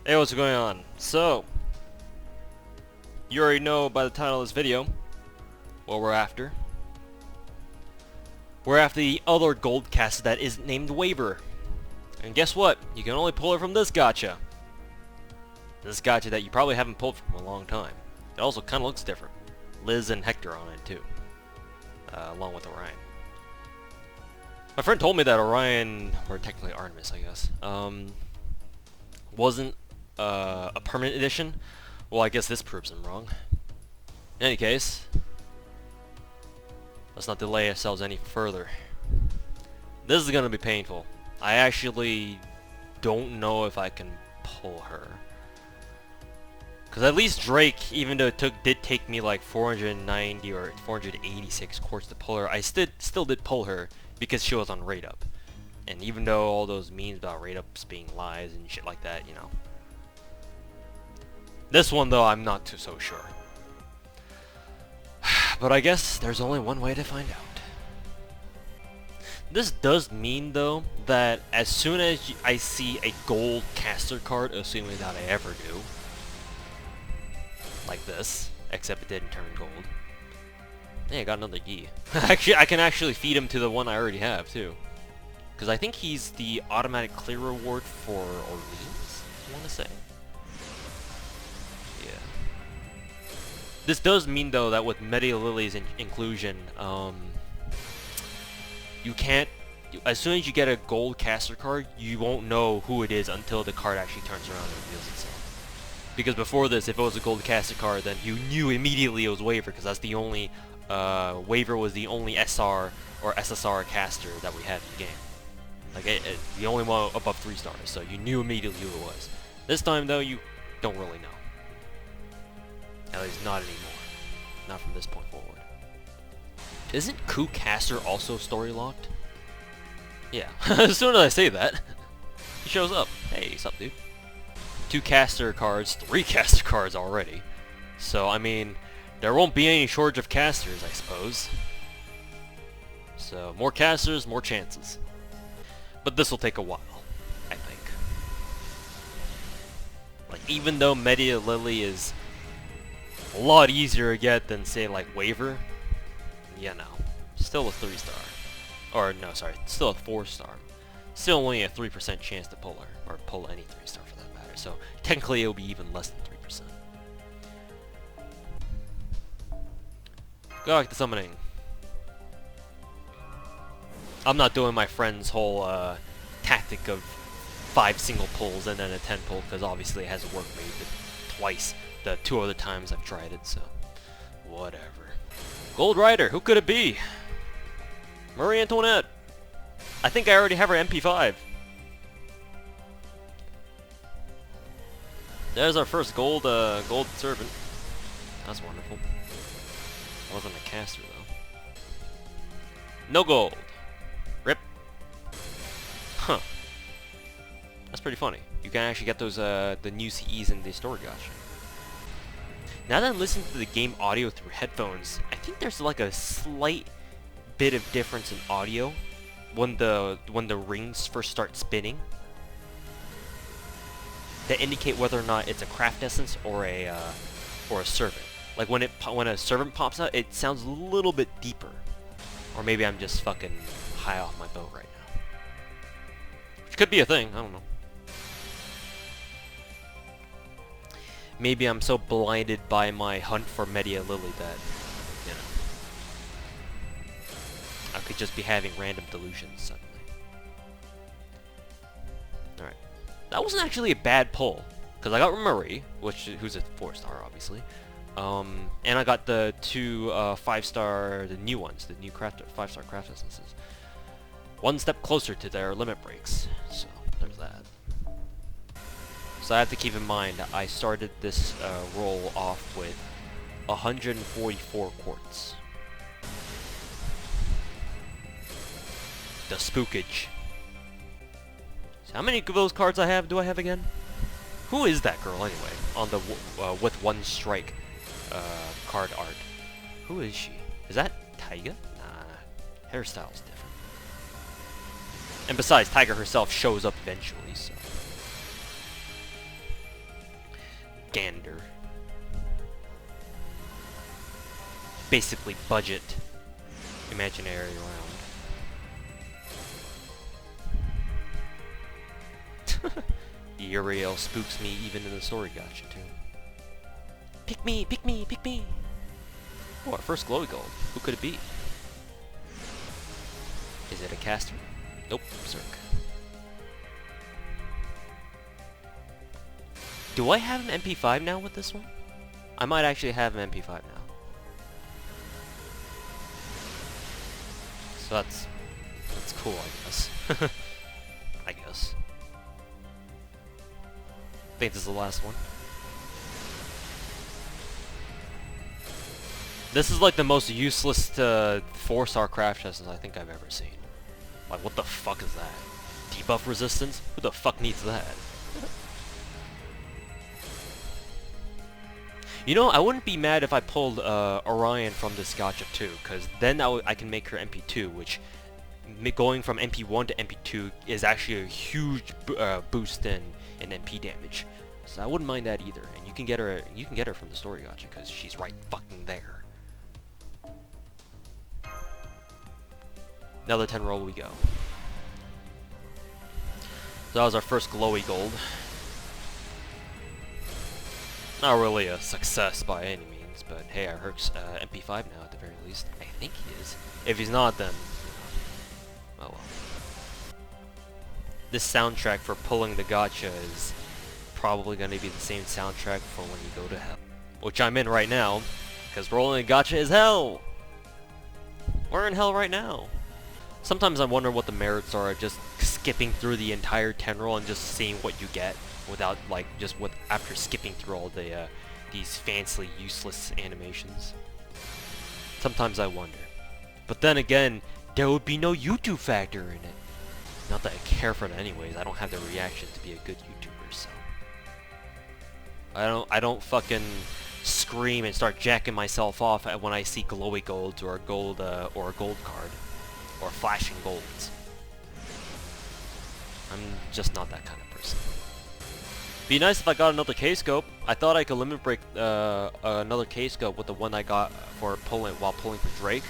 Hey, what's going on? So, you already know by the title of this video what we're after. We're after the other gold caster that isn't named Waver. And guess what? You can only pull her from this gacha. This gacha that you probably haven't pulled from a long time. It also kind of looks different. Liz and Hector on it too. Along with Orion. My friend told me that Orion, or technically Artemis I guess, wasn't a permanent edition. Well, I guess this proves him wrong. In any case, let's not delay ourselves any further. This is gonna be painful. I actually don't know if I can pull her. Cause at least Drake, even though it did take me like 490 or 486 quartz to pull her, I still did pull her because she was on rate up. And even though all those memes about rate ups being lies and shit like that, you know. This one though, I'm not so sure. But I guess there's only one way to find out. This does mean though that as soon as I see a gold caster card, assuming that I ever do, like this, except it didn't turn gold. Hey, I got another Yi. Actually, I can actually feed him to the one I already have too, because I think he's the automatic clear reward for Orleans, I want to say. This does mean though that with Medea Lily's inclusion, you can't, as soon as you get a gold caster card, you won't know who it is until the card actually turns around and reveals itself. Because before this, if it was a gold caster card, then you knew immediately it was Waver, because that's the only, Waver was the only SR or SSR caster that we had in the game. Like, the only one above 3 stars, so you knew immediately who it was. This time though, you don't really know. At least not anymore. Not from this point forward. Isn't Ku Caster also story locked? Yeah. As soon as I say that, he shows up. Hey, what's up, dude? 2 caster cards, 3 caster cards already. So, I mean, there won't be any shortage of casters, I suppose. So, more casters, more chances. But this will take a while, I think. Like, even though Medea Lily is a lot easier to get than, say, like, Waver. Yeah, no. Still a 3-star. Or, no, sorry. Still a 4-star. Still only a 3% chance to pull her. Or pull any 3-star for that matter. So, technically, it'll be even less than 3%. Go back to summoning. I'm not doing my friend's whole, tactic of 5 single pulls and then a 10 pull, because obviously it hasn't worked maybe twice. The 2 other times I've tried it, so whatever. Gold Rider, who could it be? Marie Antoinette. I think I already have her MP5. There's our first gold servant. That's wonderful. Wasn't a caster though. No gold. Rip. Huh. That's pretty funny. You can actually get those the new CEs in the store gacha. Now that I'm listening to the game audio through headphones, I think there's like a slight bit of difference in audio when the rings first start spinning that indicate whether or not it's a craft essence or a servant. Like when a servant pops out, it sounds a little bit deeper. Or maybe I'm just fucking high off my boat right now. Which could be a thing, I don't know. Maybe I'm so blinded by my hunt for Medea Lily that, you know, I could just be having random delusions suddenly. Alright. That wasn't actually a bad pull, because I got Marie, who's a 4-star, obviously. And I got the 2 5-star, the new ones, the new 5-star craft essences. One step closer to their limit breaks, so there's that. So I have to keep in mind that I started this roll off with 144 quartz. The spookage. So how many of those cards do I have again? Who is that girl anyway? On the with 1 strike card art. Who is she? Is that Taiga? Nah, hairstyle's different. And besides, Tiger herself shows up eventually, so. Gander. Basically budget imaginary round. Uriel spooks me even in the story gacha too. Pick me, pick me, pick me! Oh, our first glowy gold. Who could it be? Is it a caster? Nope, Berserk. Do I have an MP5 now with this one? I might actually have an MP5 now. So that's cool, I guess. I guess. I think this is the last one. This is like the most useless 4-star craft chest I think I've ever seen. Like, what the fuck is that? Debuff resistance? Who the fuck needs that? You know, I wouldn't be mad if I pulled Orion from this gacha too, because then I can make her MP2, which going from MP1 to MP2 is actually a huge boost in MP damage. So I wouldn't mind that either. And you can get her from the story gacha because she's right fucking there. Another 10 roll we go. So that was our first glowy gold. Not really a success by any means, but hey, our Herc's MP5 now at the very least. I think he is. If he's not, then oh well. This soundtrack for pulling the gacha is probably going to be the same soundtrack for when you go to hell, which I'm in right now, because rolling a gacha is hell. We're in hell right now. Sometimes I wonder what the merits are of just skipping through the entire 10 roll and just seeing what you get without, like, just after skipping through all the these fancy useless animations. Sometimes I wonder. But then again, there would be no YouTube factor in it. Not that I care for it anyways. I don't have the reaction to be a good YouTuber, so I don't fucking scream and start jacking myself off when I see glowy golds or a gold card. Or flashing golds. I'm just not that kind of person. Be nice if I got another K-scope. I thought I could limit break another K-scope with the one I got for pulling for Drake,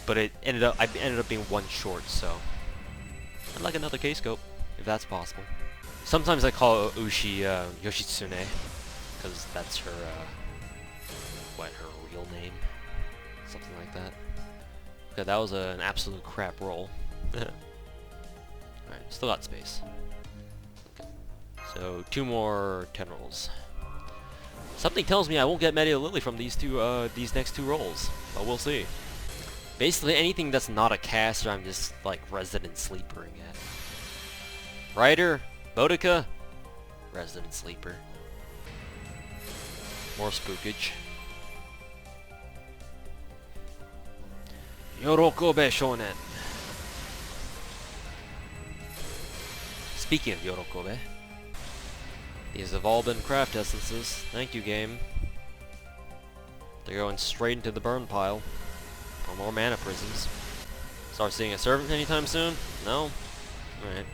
but I ended up being one short. So I'd like another K-scope if that's possible. Sometimes I call Ushi Yoshitsune because that's her her real name, something like that. Okay, that was an absolute crap roll. Alright, still got space. Okay. So, 2 more 10 rolls. Something tells me I won't get Medea Lily from these next 2 rolls, but we'll see. Basically, anything that's not a caster, I'm just, like, resident sleepering at. Rider, Boudica, resident sleeper. More spookage. Yorokobe Shonen. Speaking of Yorokobe, these have all been craft essences. Thank you, game. They're going straight into the burn pile. For more mana prisms. Start seeing a servant anytime soon? No? Alright.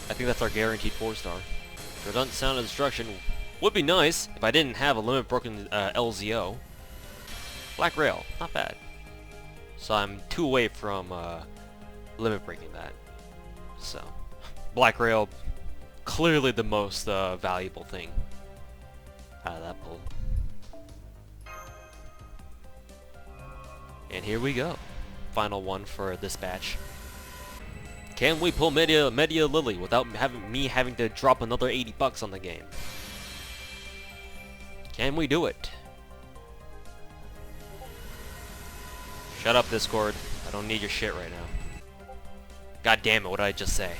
I think that's our guaranteed 4-star. Redundant Sound of Destruction would be nice if I didn't have a limit broken LZO. Black Rail, not bad. So I'm 2 away from limit breaking that. So, Black Rail, clearly the most valuable thing out of that pull. And here we go. Final one for this batch. Can we pull Medea Lily without me having to drop another 80 bucks on the game? Can we do it? Shut up, Discord. I don't need your shit right now. God damn it, what did I just say?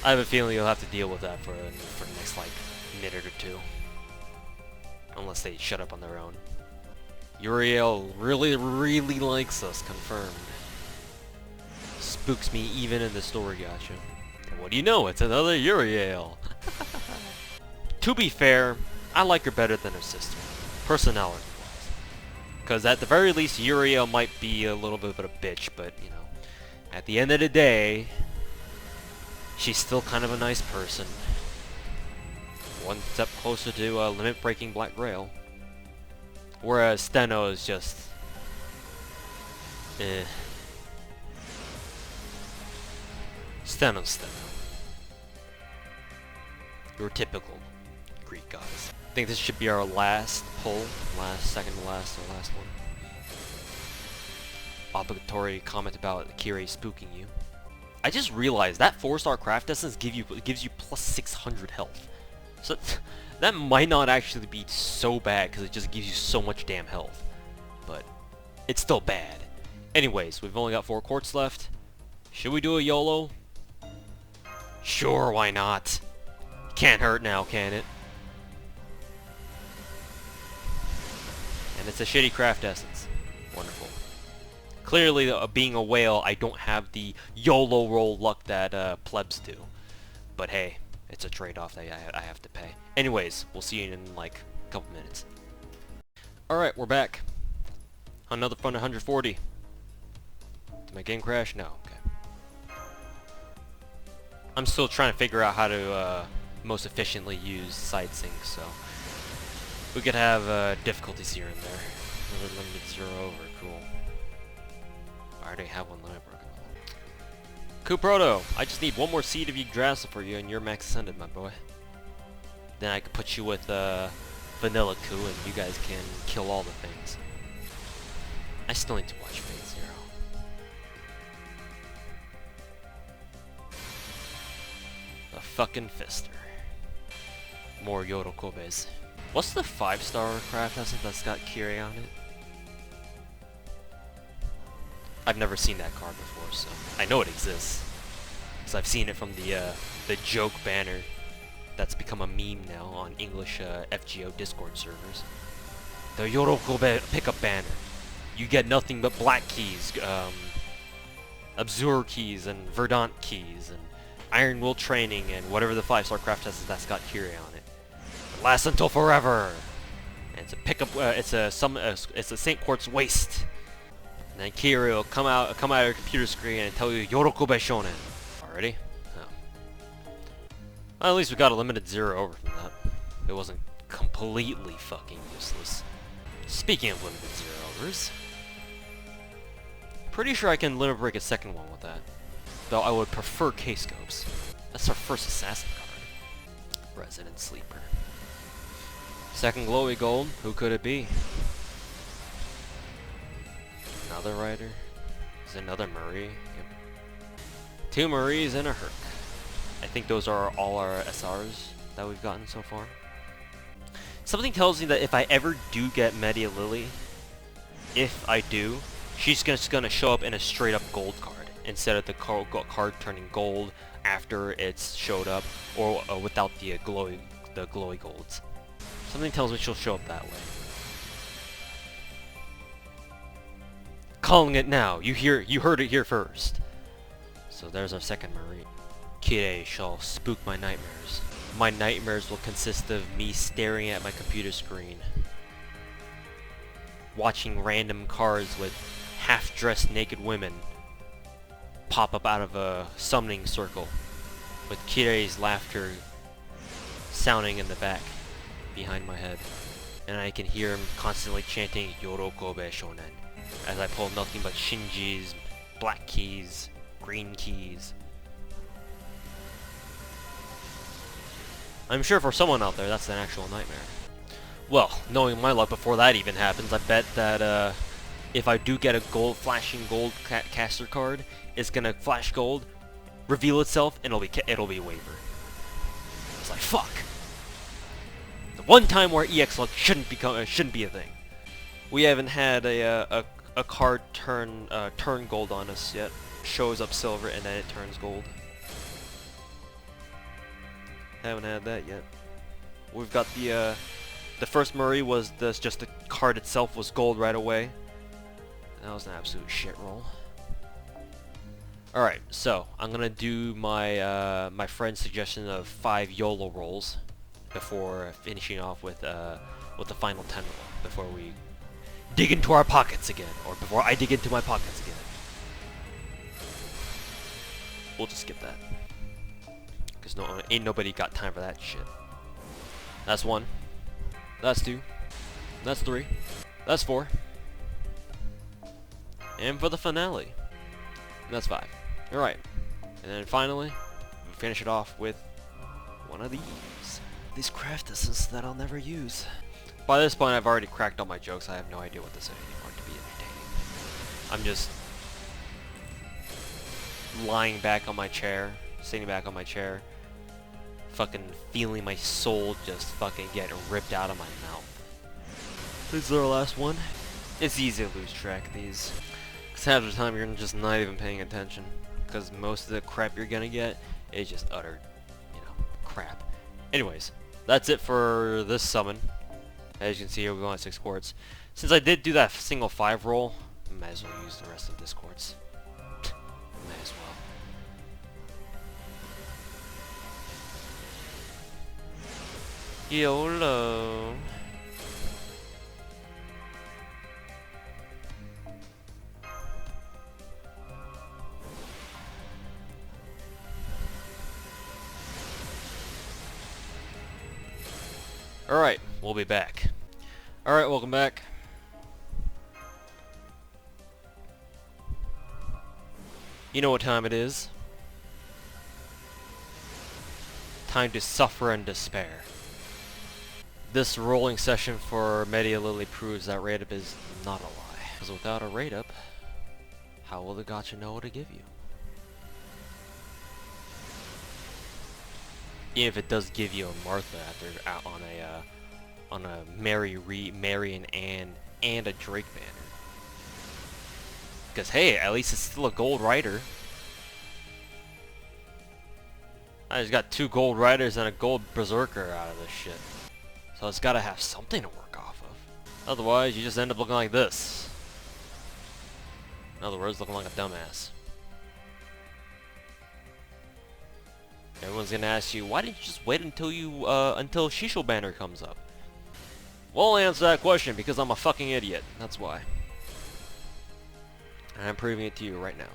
I have a feeling you'll have to deal with that for the next, like, minute or 2. Unless they shut up on their own. Uriel really likes us, confirmed. Spooks me even in the story gacha. And what do you know, it's another Uriel. To be fair, I like her better than her sister. Personality. Because at the very least, Uriel might be a little bit of a bitch, but, you know, at the end of the day, she's still kind of a nice person. one step closer to limit-breaking Black Grail. Whereas Steno is just... eh. Steno. Your typical Greek goddess. I think this should be our last pull. Second to last, or last one. Obligatory comment about Kirei spooking you. I just realized that 4-star craft essence gives you plus 600 health. So that might not actually be so bad because it just gives you so much damn health. But it's still bad. Anyways, we've only got 4 quartz left. Should we do a YOLO? Sure, why not? Can't hurt now, can it? And it's a shitty craft essence. Wonderful. Clearly, being a whale, I don't have the YOLO roll luck that plebs do. But hey, it's a trade-off that I have to pay. Anyways, we'll see you in like a couple minutes. Alright, we're back. Another fun 140. Did my game crash? No. Okay. I'm still trying to figure out how to most efficiently use side sync, so we could have difficulties here and there. Another limited 0 over, cool. I already have one limit broken. Kuproto, I just need one more seed of Yggdrasil for you and you're max ascended, my boy. Then I could put you with Vanilla Ku and you guys can kill all the things. I still need to watch Fate Zero. A fucking fister. More Yorokobes. What's the 5-star craft essence that's got Kirei on it? I've never seen that card before, so I know it exists. Because I've seen it from the joke banner that's become a meme now on English FGO Discord servers. The Yorokobe pickup banner. You get nothing but black keys, Absur keys, and Verdant keys, and Iron Will training, and whatever the 5-star craft essence that's got Kirei on it. It lasts until forever. And it's a pickup. It's a Saint Quartz waste. And then Kirei will come out of your computer screen and tell you Yorokobe Shonen. Already? Oh. Well, at least we got a limited 0 over from that. It wasn't completely fucking useless. Speaking of limited 0 overs, pretty sure I can limit break a second one with that. Though I would prefer K-Scopes. That's our first assassin card. Resident Sleeper. Second glowy gold, who could it be? Another rider? Is it another Marie? Yep. 2 Maries and a Herc. I think those are all our SRs that we've gotten so far. Something tells me that if I ever do get Medea Lily, if I do, she's just gonna show up in a straight up gold card instead of the card turning gold after it's showed up, or without the glowy golds. Something tells me she'll show up that way. Calling it now. You heard it here first. So there's our second Marie. Kirei shall spook my nightmares. My nightmares will consist of me staring at my computer screen, watching random cards with half-dressed naked women pop up out of a summoning circle, with Kirei's laughter sounding in the back behind my head, and I can hear him constantly chanting Yorokobe Shonen as I pull nothing but Shinji's black keys, green keys. I'm sure for someone out there that's an actual nightmare. Well, knowing my luck before that even happens, I bet that if I do get a flashing gold caster card, it's gonna flash gold, reveal itself, and it'll be a waiver. It's like, fuck. The one time where EX luck shouldn't be a thing. We haven't had a card turn gold on us yet. Shows up silver and then it turns gold. Haven't had that yet. We've got the first Murray was just the card itself was gold right away. That was an absolute shit roll. Alright, so I'm gonna do my my friend's suggestion of 5 YOLO rolls before finishing off with the final 10 roll, before we dig into our pockets again, or before I dig into my pockets again. We'll just skip that, because ain't nobody got time for that shit. That's 1. That's 2. That's 3. That's 4. And for the finale, that's 5. Alright. And then finally, we finish it off with one of these. These craft essence that I'll never use. By this point, I've already cracked all my jokes. I have no idea what to say anymore to be entertaining. I'm just lying back on my chair, sitting back on my chair, fucking feeling my soul just fucking get ripped out of my mouth. This is our last one. It's easy to lose track of these. Because half the time you're just not even paying attention. Because most of the crap you're gonna get is just utter, crap. Anyways, that's it for this summon. As you can see here, we're going at 6 quartz. Since I did do that single 5 roll, I might as well use the rest of this quartz. Might as well. YOLO. Alright, we'll be back. Alright, welcome back. You know what time it is. Time to suffer and despair. This rolling session for Medea Lily proves that rate up is not a lie. Because without a rate up, how will the gacha know what to give you? Even if it does give you a Martha after on a Marion and a Drake banner. Because hey, at least it's still a gold rider. I just got 2 gold riders and a gold berserker out of this shit. So it's gotta have something to work off of. Otherwise, you just end up looking like this. In other words, looking like a dumbass. Everyone's gonna ask you, why didn't you just wait until until Shisho banner comes up? Well, I'll answer that question because I'm a fucking idiot. That's why. And I'm proving it to you right now.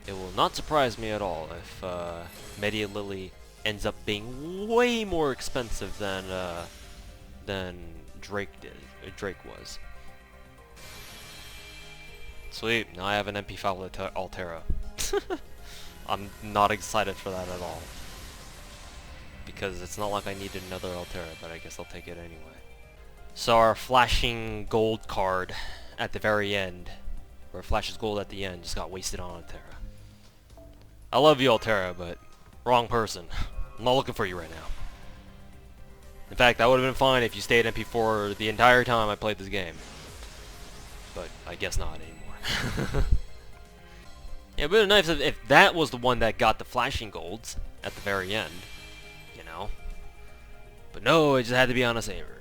It will not surprise me at all if Medea Lily ends up being way more expensive than Drake was. Sweet, now I have an MP5 Altera. I'm not excited for that at all. Because it's not like I needed another Altera, but I guess I'll take it anyway. So our flashing gold card at the very end, where it flashes gold at the end, just got wasted on Altera. I love you, Altera, but wrong person. I'm not looking for you right now. In fact, that would have been fine if you stayed MP4 the entire time I played this game. But I guess not anymore. Yeah, it would have been nice if that was the one that got the flashing golds at the very end. But no, it just had to be on a saver.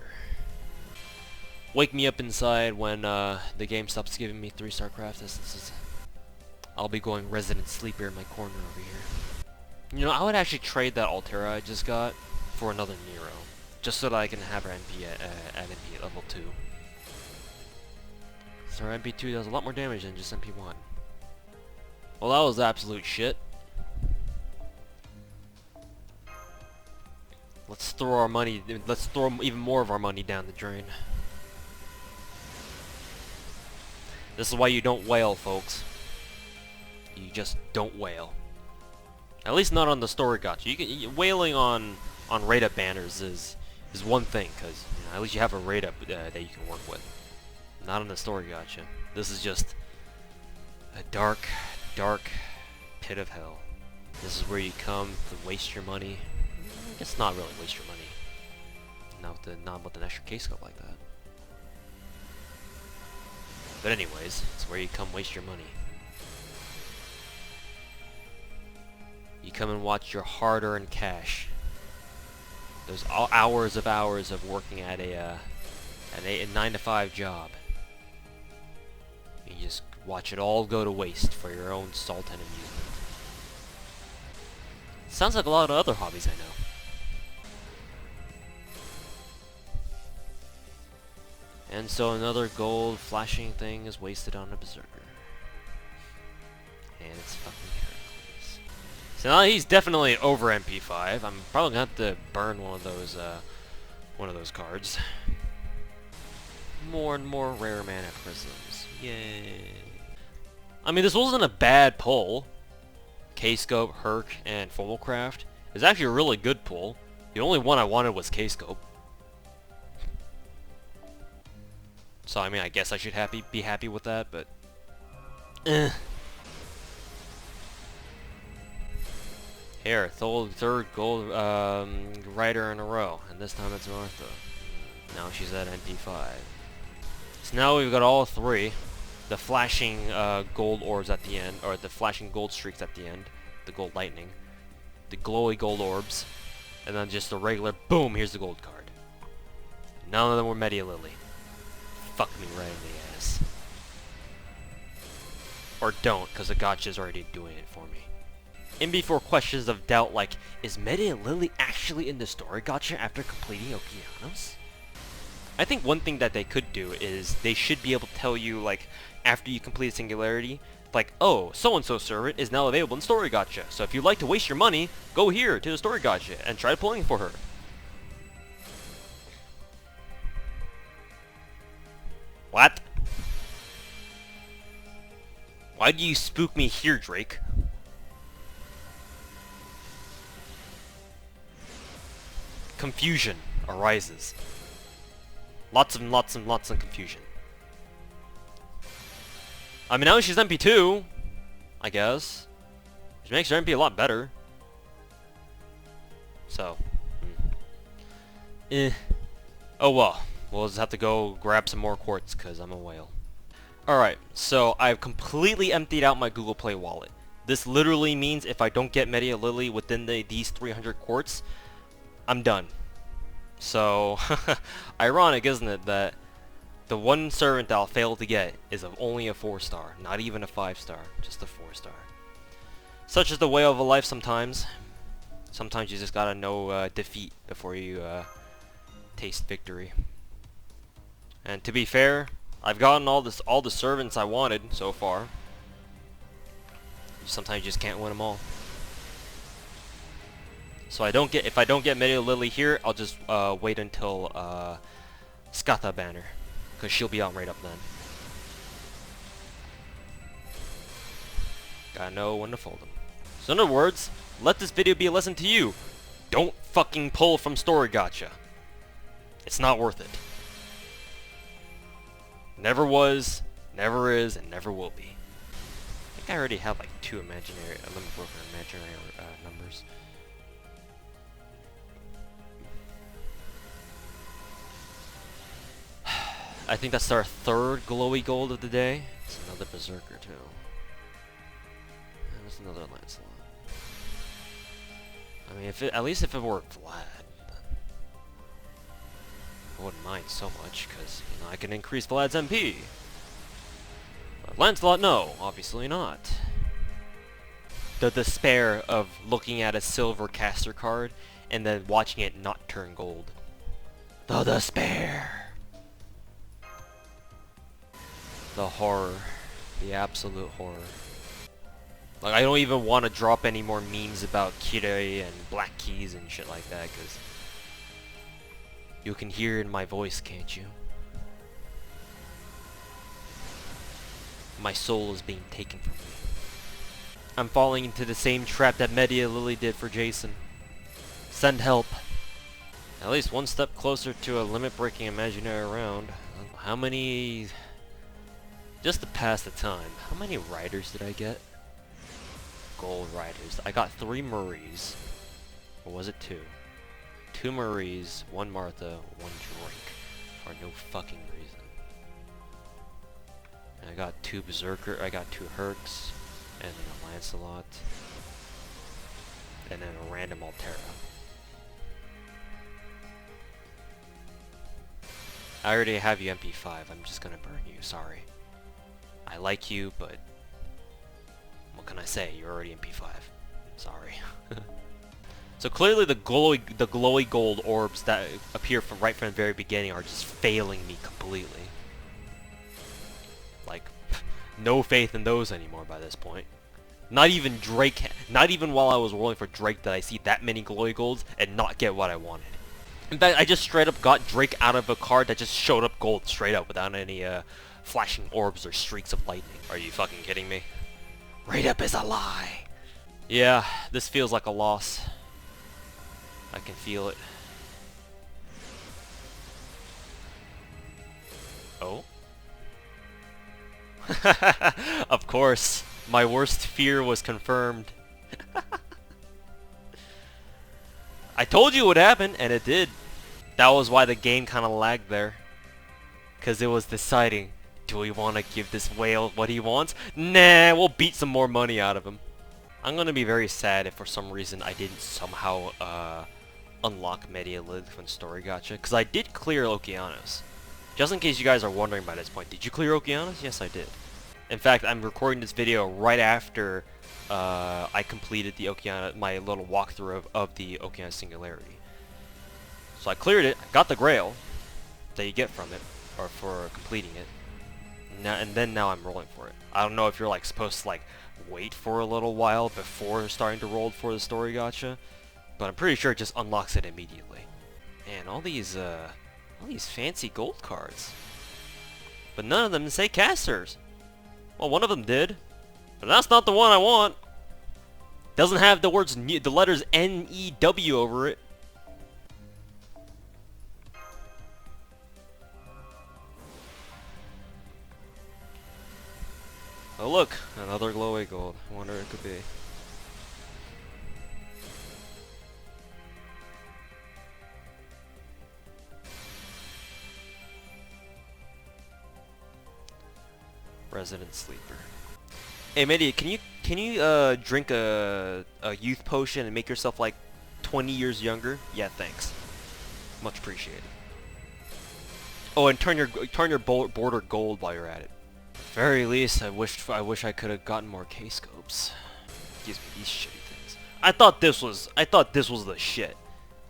Wake me up inside when the game stops giving me 3-star craft essences. I'll be going resident sleeper in my corner over here. I would actually trade that Altera I just got for another Nero. Just so that I can have her MP at MP at level 2. So her MP2 does a lot more damage than just MP1. Well, that was absolute shit. Let's throw even more of our money down the drain. This is why you don't whale, folks. You just don't whale. At least not on the story gacha. Whaling on rate up banners is one thing, because at least you have a rate up that you can work with. Not on the story gacha. This is just a dark, dark pit of hell. This is where you come to waste your money. I guess not really waste your money. Not with an extra case scope like that. But anyways, it's where you come waste your money. You come and watch your hard-earned cash. Those hours of working at a 9-to-5 job. You just watch it all go to waste for your own salt and amusement. Sounds like a lot of other hobbies I know. And so another gold flashing thing is wasted on a berserker. And it's fucking Heracles. So now he's definitely over MP5. I'm probably gonna have to burn one of those one of those cards. More and more rare mana prisms. Yay. I mean, this wasn't a bad pull. K-Scope, Herc, and Fumblecraft is actually a really good pull. The only one I wanted was K-Scope. So, I mean, I guess I should be happy with that, but... Here, third gold rider in a row, and this time it's Martha. Now she's at NP5. So now we've got all three. The flashing gold orbs at the end, or the flashing gold streaks at the end. The gold lightning. The glowy gold orbs. And then just the regular, boom, here's the gold card. None of them were Medea Lily. Fuck me right in the ass. Or don't, because the gacha's already doing it for me. In before questions of doubt like, is Medea Lily actually in the story gacha after completing Okeanos? I think one thing that they could do is they should be able to tell you, like, after you complete a singularity, like, oh, so-and-so servant is now available in story gacha, so if you'd like to waste your money, go here to the story gacha and try pulling for her. What? Why do you spook me here, Drake? Confusion arises. Lots and lots and lots of confusion. I mean, now she's MP2, I guess. Which makes her MP a lot better. So. Oh well. We'll just have to go grab some more quartz, because I'm a whale. Alright, so I've completely emptied out my Google Play wallet. This literally means if I don't get Medea Lily within these 300 quartz, I'm done. So, ironic, isn't it, that the one servant that I'll fail to get is only a 4-star, not even a 5-star, just a 4-star. Such is the way of a life sometimes. Sometimes you just gotta know defeat before you taste victory. And to be fair, I've gotten all the servants I wanted so far. Sometimes you just can't win them all. So if I don't get Medea Lily here, I'll just wait until Skatha Banner, because she'll be out right up then. Gotta know when to fold them. So in other words, let this video be a lesson to you. Don't fucking pull from story gacha. It's not worth it. Never was, never is, and never will be. I think I already have like 2 imaginary, limit broker imaginary numbers. I think that's our 3rd glowy gold of the day. It's another Berserker too. And there's another Lancelot. I mean, at least if it were Vlad, then I wouldn't mind so much, because, you know, I can increase Vlad's MP. But Lancelot, no, obviously not. The despair of looking at a silver caster card and then watching it not turn gold. The despair. The horror. The absolute horror. Like, I don't even want to drop any more memes about Kirei and Black Keys and shit like that, because you can hear it in my voice, can't you? My soul is being taken from me. I'm falling into the same trap that Medea Lily did for Jason. Send help. At least one step closer to a limit-breaking imaginary round. How many... Just to pass the time, how many riders did I get? Gold riders. I got 3 Maries. Or was it 2? 2 Maries, 1 Martha, 1 Drake. For no fucking reason. And I got 2 Berserker, I got 2 Hercs, and then a Lancelot. And then a random Altera. I already have you MP5, I'm just gonna burn you, sorry. I like you, but what can I say? You're already MP5. Sorry. So clearly the glowy gold orbs that appear right from the very beginning are just failing me completely. Like, no faith in those anymore by this point. Not even Drake, not even while I was rolling for Drake did I see that many glowy golds and not get what I wanted. In fact, I just straight up got Drake out of a card that just showed up gold straight up without any flashing orbs or streaks of lightning. Are you fucking kidding me? Right up is a lie. Yeah, this feels like a loss. I can feel it. Oh? Of course, my worst fear was confirmed. I told you it would happen, and it did. That was why the game kind of lagged there. Because it was deciding, do we want to give this whale what he wants? Nah, we'll beat some more money out of him. I'm going to be very sad if for some reason I didn't somehow unlock Medea Lily from Story Gacha. Because I did clear Okeanos. Just in case you guys are wondering by this point, did you clear Okeanos? Yes, I did. In fact, I'm recording this video right after I completed the my little walkthrough of the Okeanos Singularity. So I cleared it, I got the Grail that you get from it, or for completing it. Now I'm rolling for it. I don't know if you're like supposed to like wait for a little while before starting to roll for the Story Gacha, but I'm pretty sure it just unlocks it immediately. Man, all these fancy gold cards, but none of them say casters. Well, one of them did, but that's not the one I want. Doesn't have the letters NEW over it. Oh look, another glowy gold. I wonder what it could be. Resident Sleeper. Hey Medea, can you drink a youth potion and make yourself like 20 years younger? Yeah, thanks. Much appreciated. Oh, and turn your border gold while you're at it. At the very least, I wish I could have gotten more K-scopes. Gives me these shitty things. I thought this was the shit.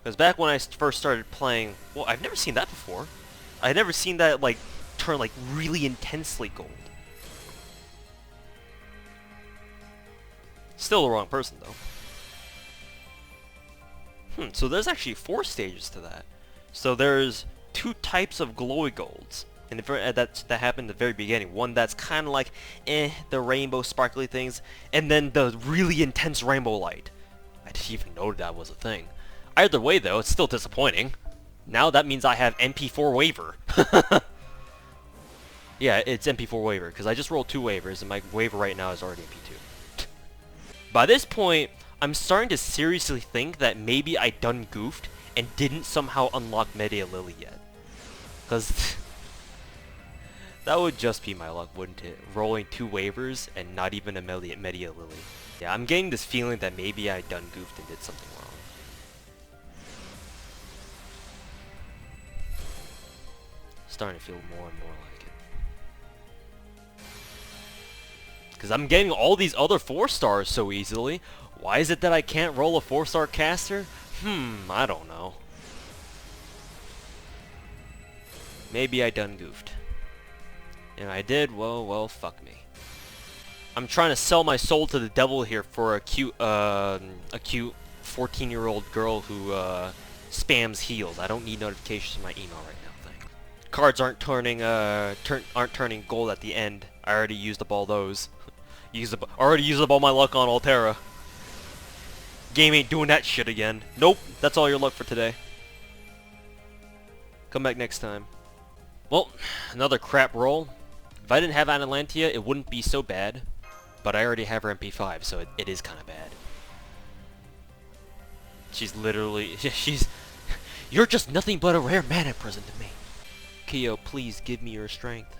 Because back when I first started playing, well, I've never seen that before. I've never seen that like turn like really intensely gold. Still the wrong person though. So there's actually 4 stages to that. So there's 2 types of glowy golds. And that happened at the very beginning. One that's kind of like, the rainbow sparkly things, and then the really intense rainbow light. I didn't even know that was a thing. Either way though, it's still disappointing. Now that means I have MP4 waiver. Yeah, it's MP4 waiver, because I just rolled 2 waivers, and my waiver right now is already MP2. By this point, I'm starting to seriously think that maybe I done goofed and didn't somehow unlock Medea Lily yet. Because that would just be my luck, wouldn't it? Rolling 2 waivers and not even a Medea Lily. Yeah, I'm getting this feeling that maybe I done goofed and did something wrong. Starting to feel more and more like it. Because I'm getting all these other 4-stars so easily. Why is it that I can't roll a 4-star caster? I don't know. Maybe I done goofed. And I did, well, fuck me. I'm trying to sell my soul to the devil here for a cute 14-year-old girl who spams heals. I don't need notifications in my email right now. Thanks. Cards aren't turning gold at the end. I already used up all those. Already used up all my luck on Altera. Game ain't doing that shit again. Nope, that's all your luck for today. Come back next time. Well, another crap roll. If I didn't have Atalantia, it wouldn't be so bad. But I already have her MP5, so it is kind of bad. She's literally... You're just nothing but a rare mana present to me. Kyo, please give me your strength.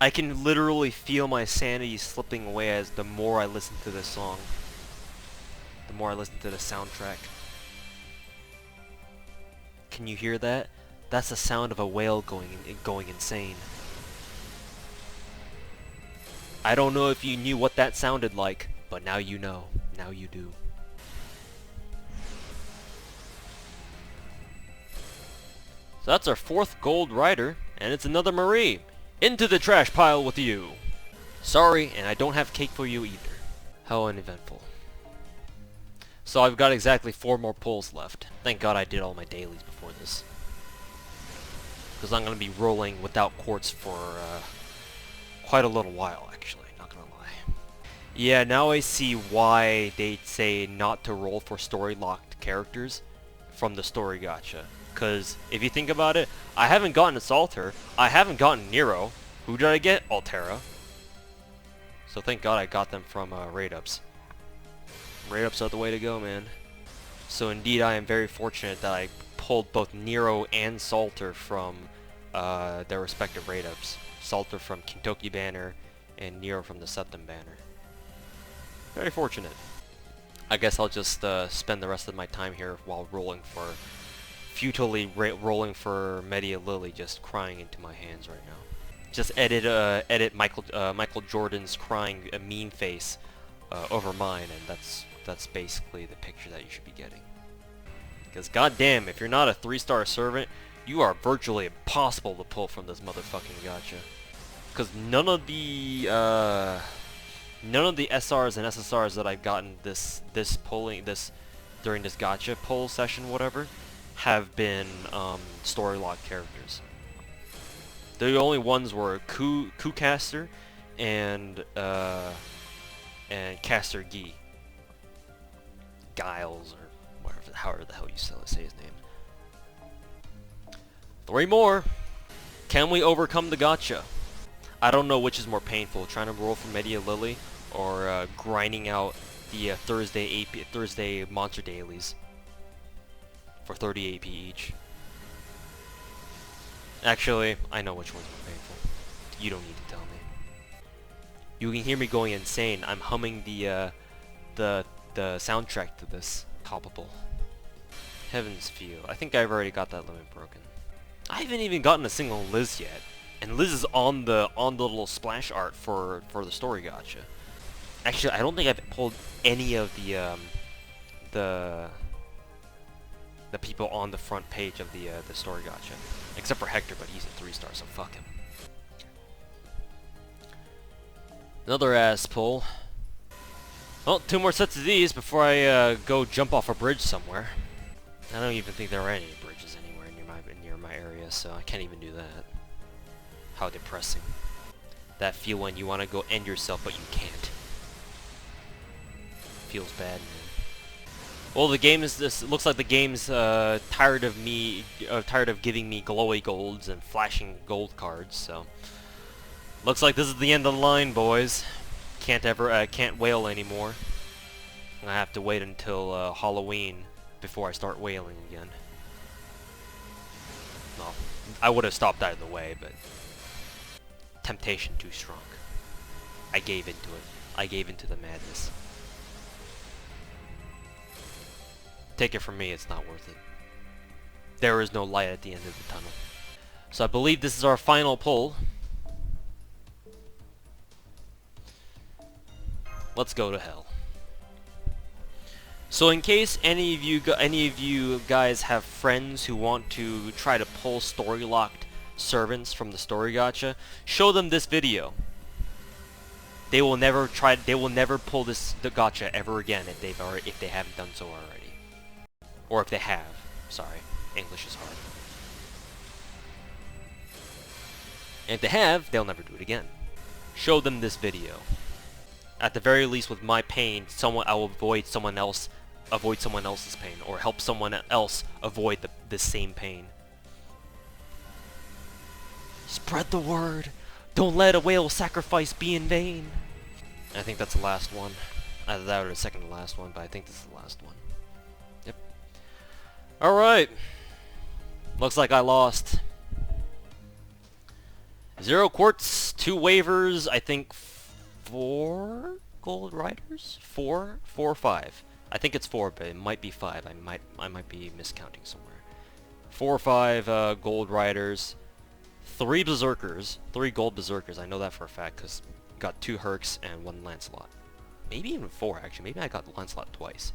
I can literally feel my sanity slipping away as the more I listen to this song. The more I listen to the soundtrack. Can you hear that? That's the sound of a whale going insane. I don't know if you knew what that sounded like, but now you know. Now you do. So that's our 4th gold rider, and it's another Marie. Into the trash pile with you. Sorry, and I don't have cake for you either. How uneventful. So I've got exactly 4 more pulls left. Thank God I did all my dailies before this. Because I'm going to be rolling without quartz for quite a little while, actually. Not going to lie. Yeah, now I see why they say not to roll for story-locked characters from the story gacha. Because if you think about it, I haven't gotten a Salter. I haven't gotten Nero. Who did I get? Altera. So thank God I got them from raid-ups. Raid-ups are the way to go, man. So indeed, I am very fortunate that I pulled both Nero and Salter from their respective raid-ups. Salter from Kintoki banner, and Nero from the Septim banner. Very fortunate. I guess I'll just spend the rest of my time here while rolling for... futilely rolling for Medea Lily, just crying into my hands right now. Just edit Michael Jordan's crying a mean face over mine, and that's basically the picture that you should be getting. Because goddamn, if you're not a 3-star servant, you are virtually impossible to pull from this motherfucking gacha. Because none of the SRs and SSRs that I've gotten during this gacha pull session, whatever, have been story lock characters. The only ones were Caster and Caster Gi. Giles, or however the hell you say his name. 3 more! Can we overcome the gacha? I don't know which is more painful, trying to roll for Medea Lily, or grinding out the Thursday monster dailies for 30 AP each. Actually, I know which one's more painful. You don't need to tell me. You can hear me going insane. I'm humming the soundtrack to this. Palpable. Heaven's Feel. I think I've already got that limit broken. I haven't even gotten a single Liz yet, and Liz is on the little splash art for the story gacha. Actually, I don't think I've pulled any of the people on the front page of the story gacha, except for Hector, but he's a 3-star, so fuck him. Another ass pull. Well, 2 more sets of these before I go jump off a bridge somewhere. I don't even think there are any bridges anywhere near my area, so I can't even do that. How depressing. That feel when you want to go end yourself, but you can't. Feels bad, man. Well, the game is this. It looks like the game's tired of giving me glowy golds and flashing gold cards. So, looks like this is the end of the line, boys. Can't wail anymore. I have to wait until Halloween before I start wailing again. Well, I would have stopped either way, but temptation too strong. I gave into it. I gave into the madness. Take it from me, it's not worth it. There is no light at the end of the tunnel. So I believe this is our final pull. Let's go to hell. So in case any of you guys have friends who want to try to pull story locked servants from the story gacha, show them this video. They will never pull the gacha ever again if they haven't done so already. Or if they have. Sorry, English is hard. And if they have, they'll never do it again. Show them this video. At the very least, with my pain, I will avoid someone else's pain, or help someone else avoid the same pain. Spread the word. Don't let a whale sacrifice be in vain. I think that's the last one. Either that or the second to last one, but I think this is the last one. Yep. Alright. Looks like I lost. 0 quartz, 2 waivers, I think 4 gold riders? 4 or 5. I think it's 4, but it might be 5. I might be miscounting somewhere. 4 or 5 gold riders, 3 berserkers, 3 gold berserkers. I know that for a fact because got 2 Hercs and 1 Lancelot. Maybe even 4 actually. Maybe I got Lancelot twice.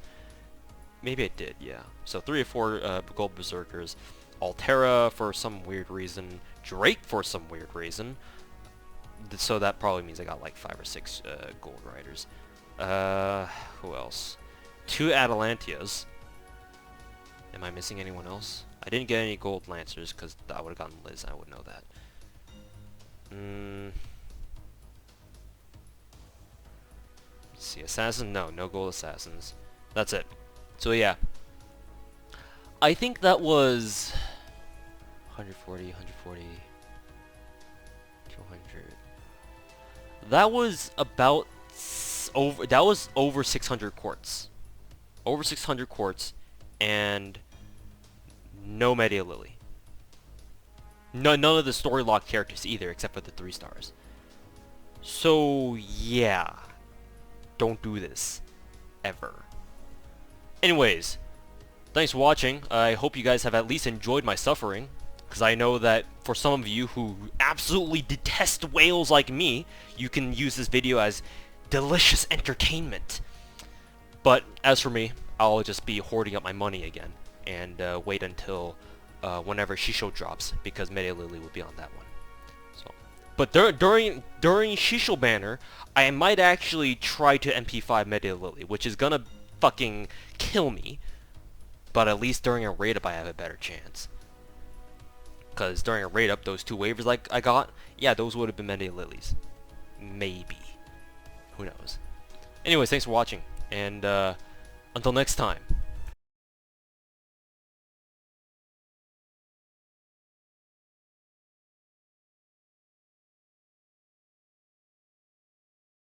Maybe I did, yeah. So 3 or 4 gold berserkers, Altera for some weird reason, Drake for some weird reason. So that probably means I got like 5 or 6 gold riders. Who else? 2 Atalantias. Am I missing anyone else? I didn't get any gold lancers because I would have gotten Liz. I would know that. Let's see, assassin? No gold assassins. That's it. So yeah, I think that was 140, 140, 200. That was about over. That was over 600 quartz. Over 600 quartz, and no Medea Lily. No, none of the story lock characters either, except for the 3 stars. So yeah, don't do this ever. Anyways, thanks for watching. I hope you guys have at least enjoyed my suffering, because I know that for some of you who absolutely detest whales like me, you can use this video as delicious entertainment. But as for me, I'll just be hoarding up my money again and wait until whenever Shisho drops, because Medea Lily will be on that one. So, but during Shisho banner, I might actually try to MP5 Medea Lily, which is gonna fucking kill me. But at least during a raid up, I have a better chance. Because during a raid up, those 2 waivers like I got, yeah, those would have been Medea Lilies. Maybe. Who knows? Anyways, thanks for watching, and until next time.